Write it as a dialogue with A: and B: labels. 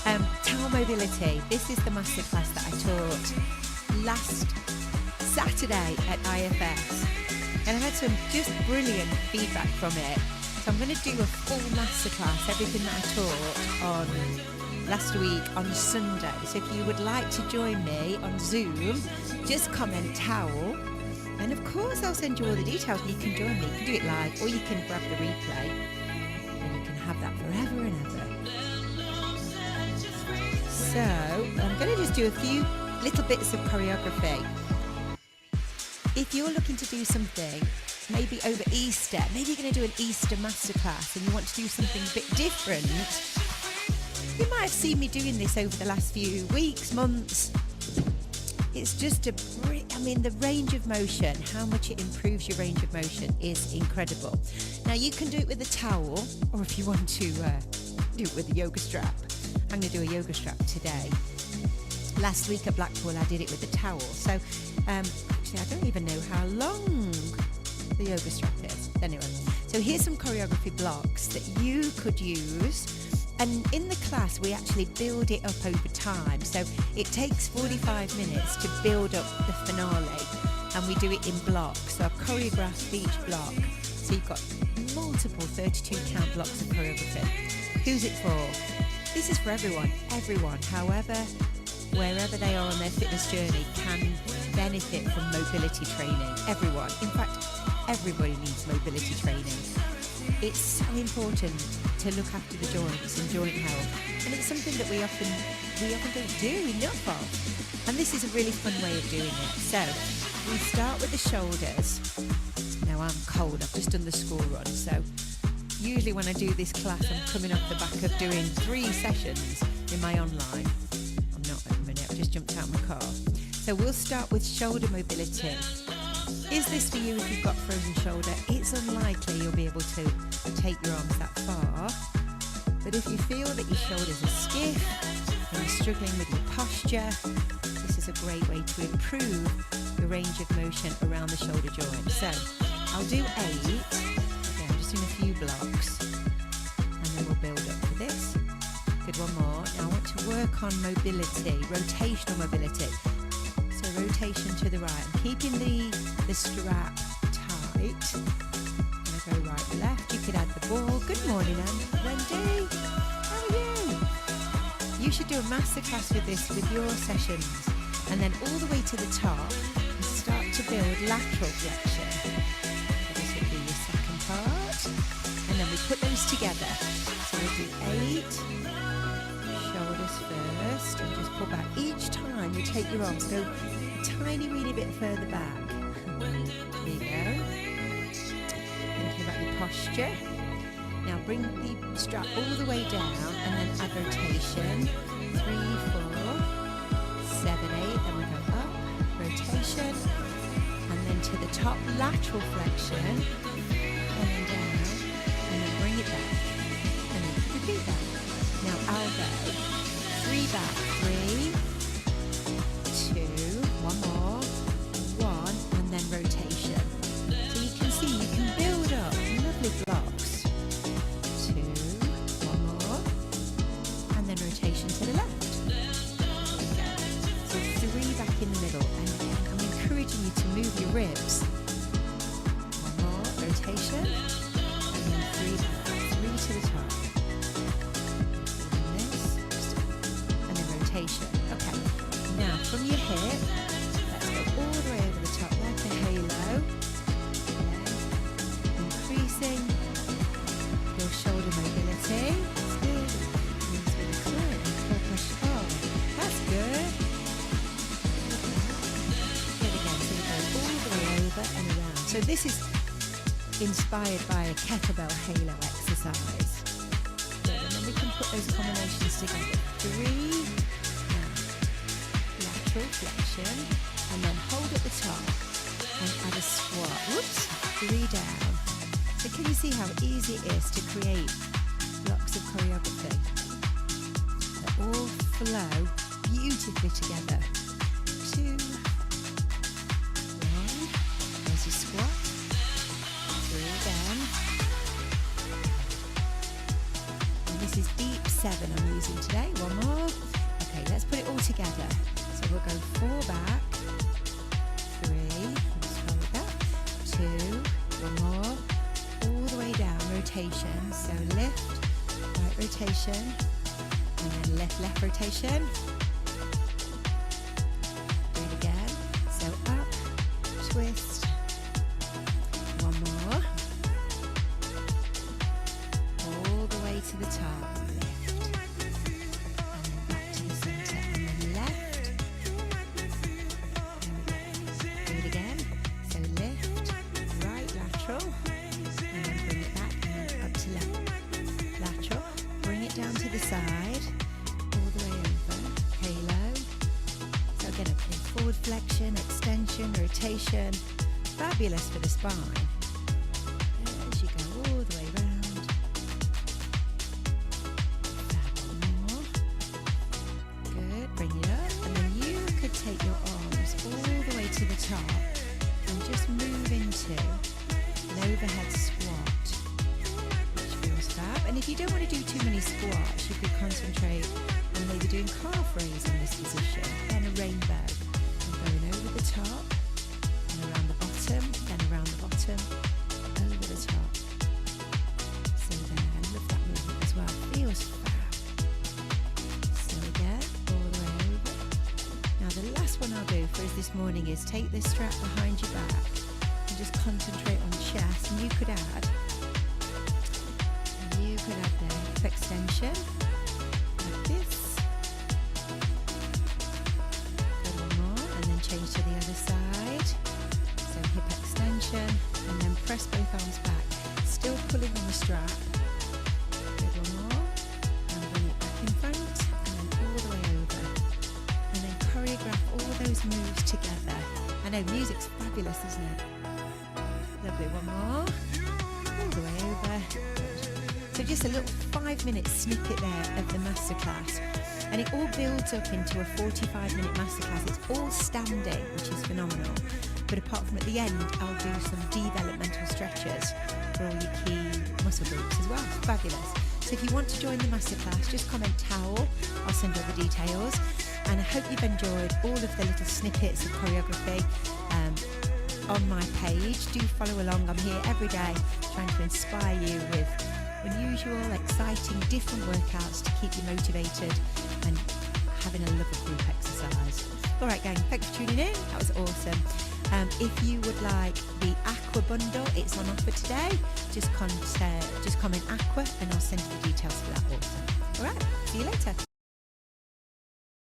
A: Towel mobility. This is the masterclass that I taught last Saturday at IFS, and I had some just brilliant feedback from it. So I'm going to do a full masterclass, everything that I taught on last week on Sunday. So if you would like to join me on Zoom, just comment towel, and of course I'll send you all the details. You can join me, you can do it live, or you can grab the replay, and you can have that forever and ever. So I'm going to just do a few little bits of choreography. If you're looking to do something, maybe over Easter, maybe you're going to do an Easter masterclass and you want to do something a bit different, you might have seen me doing this over the last few weeks, months. It's just the range of motion, how much it improves your range of motion is incredible. Now you can do it with a towel, or if you want to do it with a yoga strap. I'm going to do a yoga strap today. Last week at Blackpool I did it with a towel. So actually I don't even know how long the yoga strap is. Anyway, so here's some choreography blocks that you could use. And in the class we actually build it up over time. So it takes 45 minutes to build up the finale, and we do it in blocks. So I've choreographed each block. So you've got multiple 32 count blocks of choreography. Who's it for? This is for everyone. Everyone, however, wherever they are on their fitness journey, can benefit from mobility training. Everyone. In fact, everybody needs mobility training. It's so important to look after the joints and joint health, and it's something that we often don't do enough of. And this is a really fun way of doing it. So we start with the shoulders. Now I'm cold. I've just done the school run, so usually when I do this class, I'm coming off the back of doing 3 sessions in my online. I'm not at the minute, I've just jumped out of my car. So we'll start with shoulder mobility. Is this for you if you've got frozen shoulder? It's unlikely you'll be able to take your arms that far. But if you feel that your shoulders are stiff and you're struggling with your posture, this is a great way to improve the range of motion around the shoulder joint. So I'll do 8. In a few blocks, and then we'll build up to this. Good, one more. Now I want to work on mobility, rotational mobility. So rotation to the right. I'm keeping the strap tight. I'm going to go right, left. You could add the ball. Good morning, Wendy. How are you? You should do a masterclass with this with your sessions, and then all the way to the top and start to build lateral flexion. So this will be your second part. And then we put those together. So we'll do 8 shoulders first, and just pull back. Each time you take your arms, go a tiny weeny bit further back. There you go. Thinking about your posture. Now bring the strap all the way down, and then add rotation. 3, 4, 7, 8. Then we go up, rotation, and then to the top, lateral flexion, and then down. Bring it back, and then repeat that. Now I'll go 3 back, 3, 2, one more, 1, and then rotation. So you can see you can build up lovely blocks. 2, one more, and then rotation to the left. So 3 back in the middle, and I'm encouraging you to move your ribs. One more, rotation. 3 to the top. And this, and then rotation. Okay. Now from your hip, let's go all the way over the top like a halo. Okay. Increasing your shoulder mobility. That's good. Moves with a climb. Push. Oh, that's good. Good again. So we go all the way over and around. So this is inspired by a kettlebell halo exercise. Good, and then we can put those combinations together. 3, lateral flexion, and then hold at the top and add a squat. Whoops, 3 down. So can you see how easy it is to create blocks of choreography that all flow beautifully together? 2, 1, there's your squat. 3 down. And this is deep 7 I'm using today. One more. Okay, let's put it all together. So we'll go 4 back, 3, let's hold that, 2, one more, all the way down, rotation. So lift, right rotation, and then left rotation. Do it again. So up, twist, one more, all the way to the top. Down to the side, all the way over, halo. So again, opening forward flexion, extension, rotation. Fabulous for the spine. As you go all the way round. More. Good, bring it up. And then you could take your arms all the way to the top and just move into an overhead squat. And if you don't want to do too many squats, you could concentrate on maybe doing calf raise in this position, then a rainbow, and going over the top, and around the bottom, then around the bottom, over the top. So there, I love that movement as well, feels fab. So again, all the way over. Now the last one I'll do for us this morning is take this strap behind your back and just concentrate on chest, and you could add the hip extension like this. Good, one more, and then change to the other side. So hip extension, and then press both arms back, still pulling on the strap. Good, one more, and bring it back in front, and then all the way over, and then choreograph all those moves together. I know music's fabulous, isn't it? Lovely, one more, all the way over. So just a little 5-minute snippet there of the masterclass, and it all builds up into a 45-minute masterclass. It's all standing, which is phenomenal. But apart from at the end, I'll do some developmental stretches for all your key muscle groups as well. It's fabulous. So if you want to join the masterclass, just comment towel. I'll send all the details. And I hope you've enjoyed all of the little snippets of choreography on my page. Do follow along. I'm here every day trying to inspire you with unusual, exciting, different workouts to keep you motivated and having a love of group exercise. All right, gang, thanks for tuning in. That was awesome. If you would like the Aqua bundle, it's on offer today. Just comment Aqua and I'll send you the details for that also. All right, see you later.